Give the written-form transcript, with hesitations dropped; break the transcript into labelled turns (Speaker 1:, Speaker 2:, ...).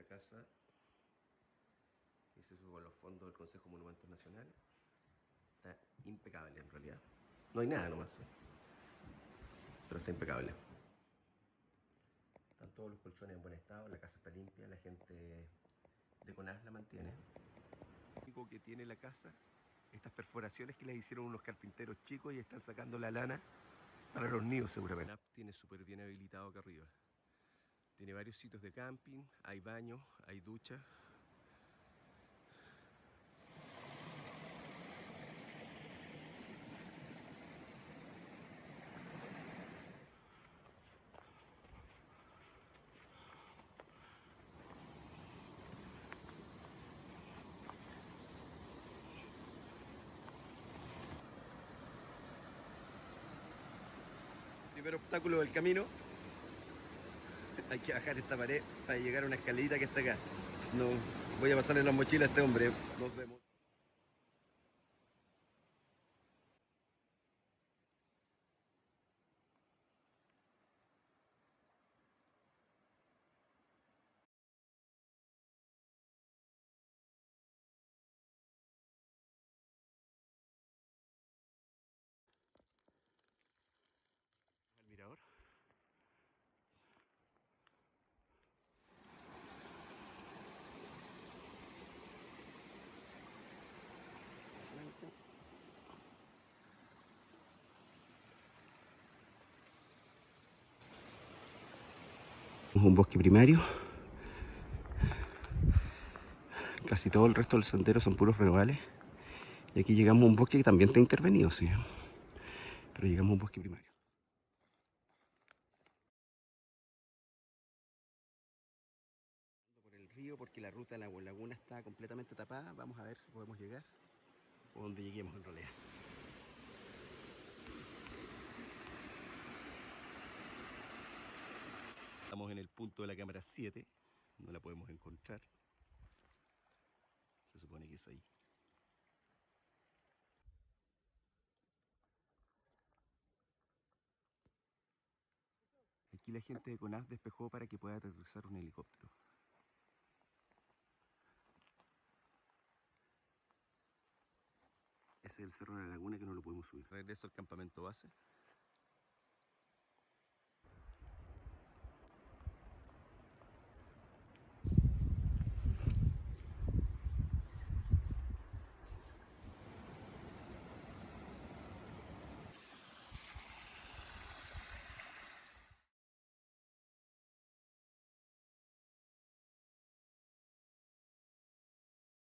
Speaker 1: casa que se hizo con los fondos del Consejo de Monumentos Nacionales. Está impecable en realidad. No hay nada nomás, pero está impecable. Están todos los colchones en buen estado, la casa está limpia, la gente de CONAF la mantiene. Lo único que tiene la casa, estas perforaciones que les hicieron unos carpinteros chicos y están sacando la lana para los nidos seguramente. CONAF tiene súper bien habilitado acá arriba. Tiene varios sitios de camping, hay baños, hay duchas. Primer obstáculo del camino, hay que bajar esta pared para llegar a una escalerita que está acá. No, voy a pasarle la mochila a este hombre. Nos vemos. El mirador. Un bosque primario. Casi todo el resto del sendero son puros renovales. Y aquí llegamos a un bosque que también está intervenido, sí. Pero llegamos a un bosque primario. Por el río, porque la ruta de la laguna está completamente tapada. Vamos a ver si podemos llegar o donde lleguemos en realidad. Estamos en el punto de la cámara 7. No la podemos encontrar. Se supone que es ahí. Aquí la gente de CONAF despejó para que pueda aterrizar un helicóptero. Ese es el cerro de la laguna que no lo podemos subir. Regreso al campamento base.